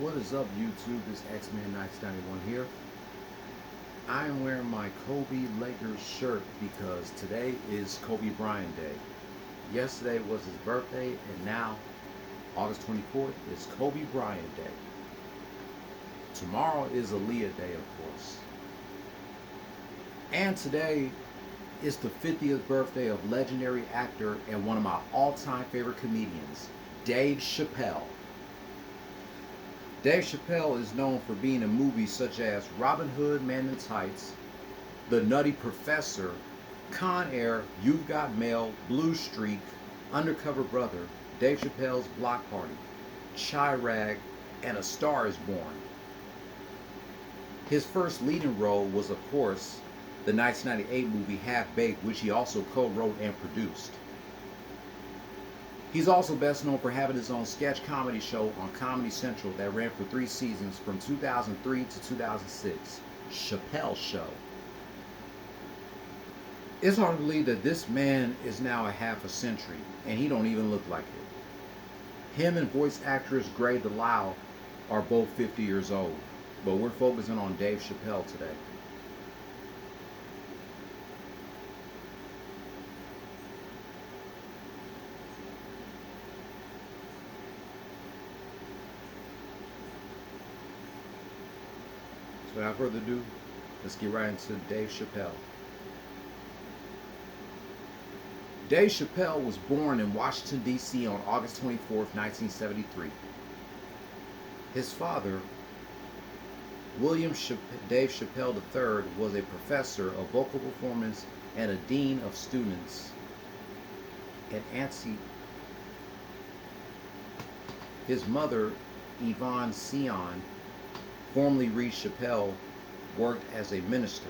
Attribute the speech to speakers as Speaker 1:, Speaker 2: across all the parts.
Speaker 1: What is up, YouTube? It's X-Man 991 here. I am wearing my Kobe Lakers shirt because today is Kobe Bryant Day. Yesterday was his birthday, and now, August 24th, is Kobe Bryant Day. Tomorrow is Aaliyah Day, of course. And today is the 50th birthday of legendary actor and one of my all-time favorite comedians, Dave Chappelle. Dave Chappelle is known for being in movies such as Robin Hood, Man in Tights, The Nutty Professor, Con Air, You've Got Mail, Blue Streak, Undercover Brother, Dave Chappelle's Block Party, Chirag, and A Star is Born. His first leading role was, of course, the 1998 movie Half Baked, which he also co-wrote and produced. He's also best known for having his own sketch comedy show on Comedy Central that ran for 3 seasons from 2003 to 2006, Chappelle Show. It's hard to believe that this man is now a half a century, and he don't even look like it. Him and voice actress Gray DeLisle are both 50 years old, but we're focusing on Dave Chappelle today. So without further ado, let's get right into Dave Chappelle. Dave Chappelle was born in Washington, D.C. on August 24th, 1973. His father, Dave Chappelle III, was a professor of vocal performance and a dean of students at ANSI. His mother, Yvonne Sion, formerly Reed Chappelle, worked as a minister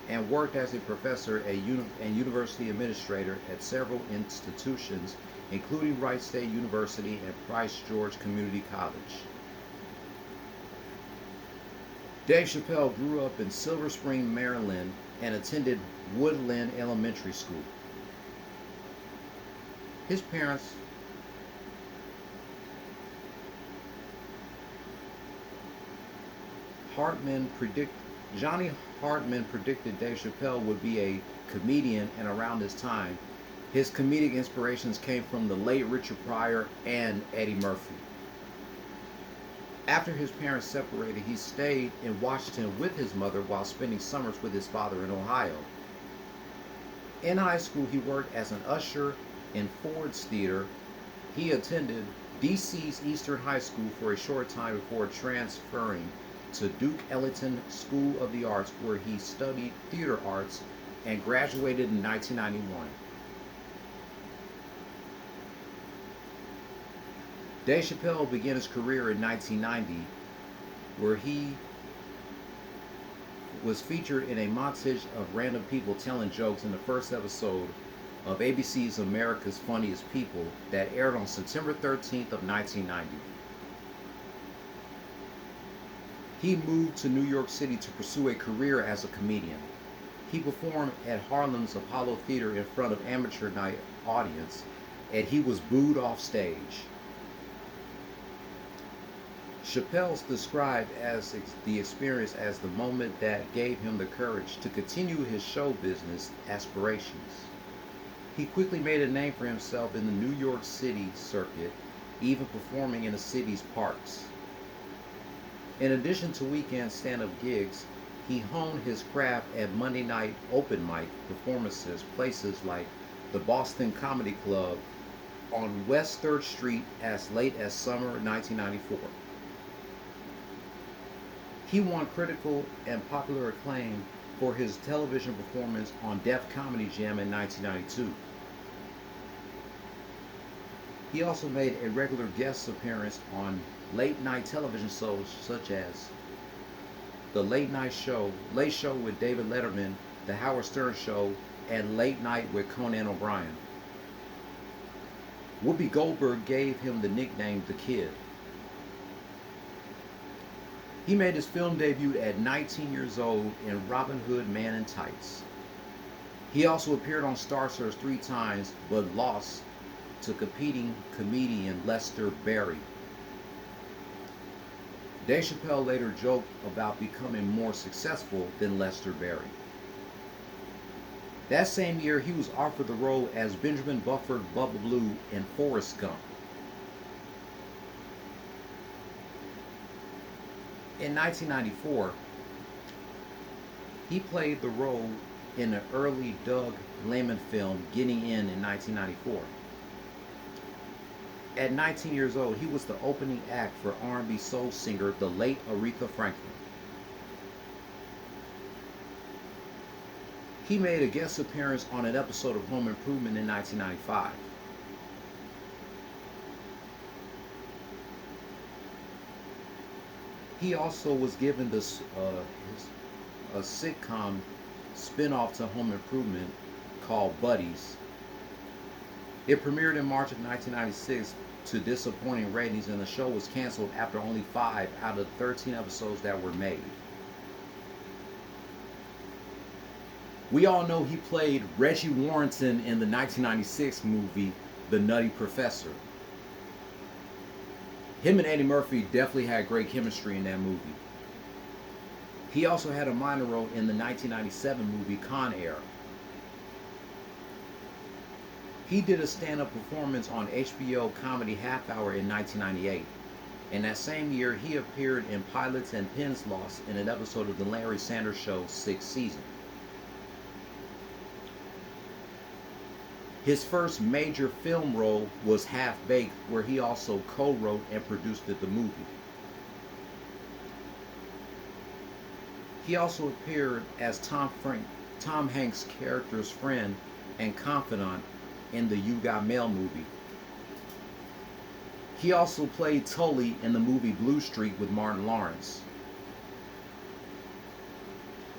Speaker 1: and worked as a professor and university administrator at several institutions, including Wright State University and Christ George Community College. Dave Chappelle grew up in Silver Spring, Maryland, and attended Woodland Elementary School. His parents Johnny Hartman predicted Dave Chappelle would be a comedian, and around this time, his comedic inspirations came from the late Richard Pryor and Eddie Murphy. After his parents separated, he stayed in Washington with his mother while spending summers with his father in Ohio. In high school, he worked as an usher in Ford's Theater. He attended DC's Eastern High School for a short time before transferring to Duke Ellington School of the Arts, where he studied theater arts and graduated in 1991. Dave Chappelle began his career in 1990, where he was featured in a montage of random people telling jokes in the first episode of ABC's America's Funniest People that aired on September 13th of 1990. He moved to New York City to pursue a career as a comedian. He performed at Harlem's Apollo Theater in front of amateur night audience, and he was booed off stage. Chappelle described the experience as the moment that gave him the courage to continue his show business aspirations. He quickly made a name for himself in the New York City circuit, even performing in the city's parks. In addition to weekend stand-up gigs, he honed his craft at Monday night open mic performances, places like the Boston Comedy Club on West 3rd Street as late as summer 1994. He won critical and popular acclaim for his television performance on Def Comedy Jam in 1992. He also made a regular guest appearance on late night television shows such as The Late Show with David Letterman, The Howard Stern Show, and Late Night with Conan O'Brien. Whoopi Goldberg gave him the nickname The Kid. He made his film debut at 19 years old in Robin Hood, Man in Tights. He also appeared on Star Search 3 times, but lost to competing comedian Lester Berry. Dave Chappelle later joked about becoming more successful than Lester Berry. That same year, he was offered the role as Benjamin Buford Bubba Blue in Forrest Gump. In 1994, he played the role in the early Doug Liman film Getting In 1994. At 19 years old, he was the opening act for R&B soul singer the late Aretha Franklin. He made a guest appearance on an episode of Home Improvement in 1995. He also was given a sitcom spin-off to Home Improvement called Buddies. It premiered in March of 1996 to disappointing ratings, and the show was canceled after only 5 out of 13 episodes that were made. We all know he played Reggie Warrington in the 1996 movie The Nutty Professor. Him and Eddie Murphy definitely had great chemistry in that movie. He also had a minor role in the 1997 movie Con Air. He did a stand-up performance on HBO comedy Half Hour in 1998. And that same year, he appeared in Pilots and Pins Lost in an episode of The Larry Sanders Show 6th season. His first major film role was Half Baked, where he also co-wrote and produced the movie. He also appeared as Tom Hanks' character's friend and confidant in the You Got Mail movie. He also played Tully in the movie Blue Streak with Martin Lawrence.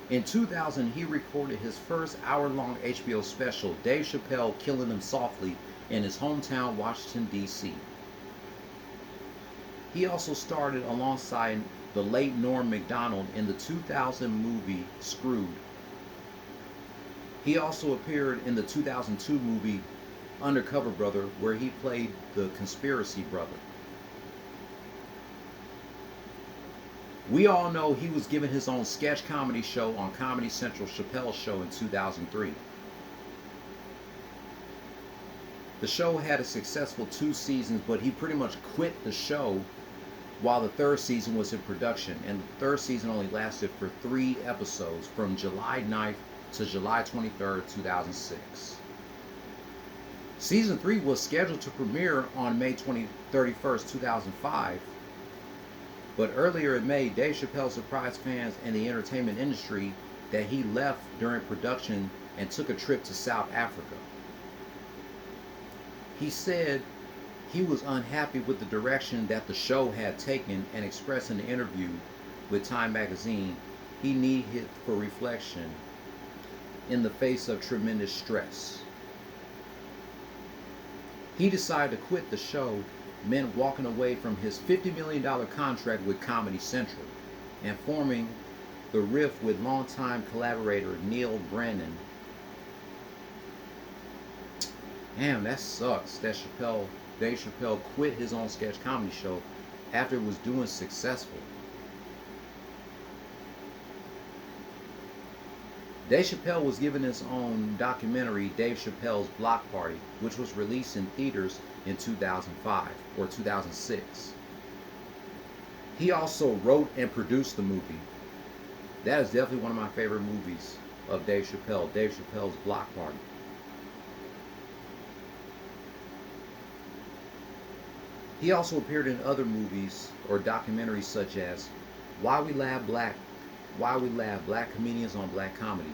Speaker 1: In 2000, he recorded his first hour-long HBO special, Dave Chappelle Killing Him Softly, in his hometown, Washington, D.C. He also starred alongside the late Norm Macdonald in the 2000 movie Screwed. He also appeared in the 2002 movie Undercover Brother, where he played the conspiracy brother. We all know he was given his own sketch comedy show on Comedy Central Chappelle's Show in 2003. The show had a successful 2 seasons, but he pretty much quit the show while the 3rd season was in production, and the 3rd season only lasted for 3 episodes from July 9th to July 23rd, 2006. Season 3 was scheduled to premiere on May 31st, 2005, but earlier in May, Dave Chappelle surprised fans in the entertainment industry that he left during production and took a trip to South Africa. He said he was unhappy with the direction that the show had taken and expressed in an interview with Time magazine he needed for reflection in the face of tremendous stress. He decided to quit the show meant walking away from his $50 million contract with Comedy Central and forming the Riff with longtime collaborator Neil Brennan. Damn, that sucks that Dave Chappelle quit his own sketch comedy show after it was doing successful. Dave Chappelle was given his own documentary, Dave Chappelle's Block Party, which was released in theaters in 2005 or 2006. He also wrote and produced the movie. That is definitely one of my favorite movies of Dave Chappelle, Dave Chappelle's Block Party. He also appeared in other movies or documentaries such as Why We Laugh Black Comedians on Black Comedy.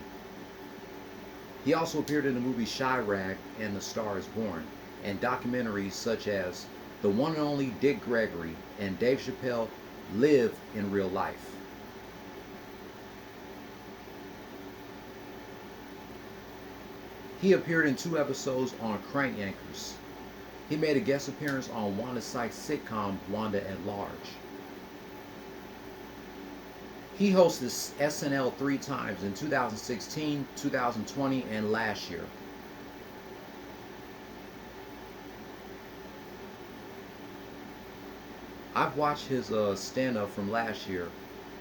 Speaker 1: He also appeared in the movie Chirac and The Star is Born, and documentaries such as The One and Only Dick Gregory and Dave Chappelle Live in Real Life. He appeared in 2 episodes on Crank Yankers. He made a guest appearance on Wanda Sykes' sitcom Wanda at Large. He hosted SNL 3 times in 2016, 2020, and last year. I've watched his stand-up from last year,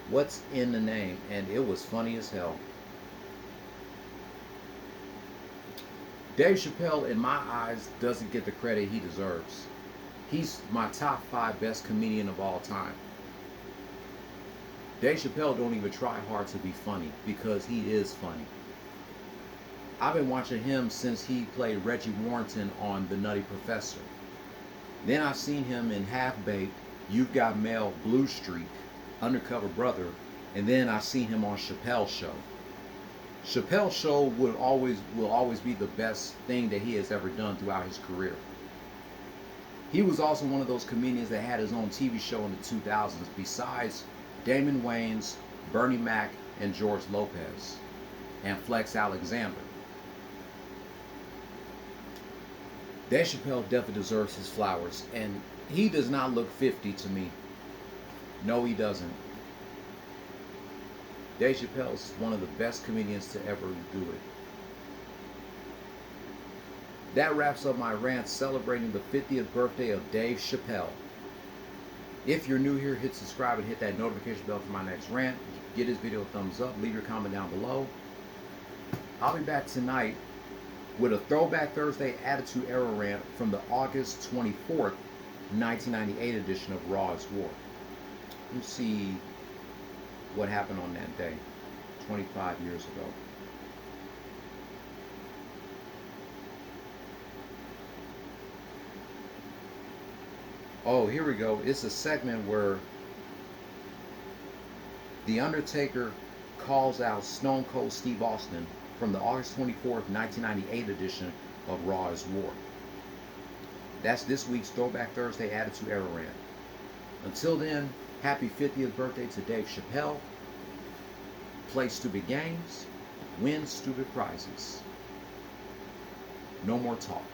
Speaker 1: What's in the Name, and it was funny as hell. Dave Chappelle, in my eyes, doesn't get the credit he deserves. He's my top 5 best comedian of all time. Dave Chappelle don't even try hard to be funny because he is funny. I've been watching him since he played Reggie Warrington on The Nutty Professor. Then I've seen him in Half Baked, You've Got Mail, Blue Streak, Undercover Brother, and then I've seen him on Chappelle's Show. Chappelle's Show will always be the best thing that he has ever done throughout his career. He was also one of those comedians that had his own TV show in the 2000s besides Damon Wayans, Bernie Mac, and George Lopez, and Flex Alexander. Dave Chappelle definitely deserves his flowers, and he does not look 50 to me. No, he doesn't. Dave Chappelle is one of the best comedians to ever do it. That wraps up my rant celebrating the 50th birthday of Dave Chappelle. If you're new here, hit subscribe and hit that notification bell for my next rant. Give this video a thumbs up. Leave your comment down below. I'll be back tonight with a Throwback Thursday Attitude Era rant from the August 24th, 1998 edition of Raw is War. Let's see what happened on that day, 25 years ago. Oh, here we go. It's a segment where The Undertaker calls out Stone Cold Steve Austin from the August 24th, 1998 edition of Raw is War. That's this week's Throwback Thursday Attitude Era rant. Until then, happy 50th birthday to Dave Chappelle. Play stupid games, win stupid prizes. No more talk.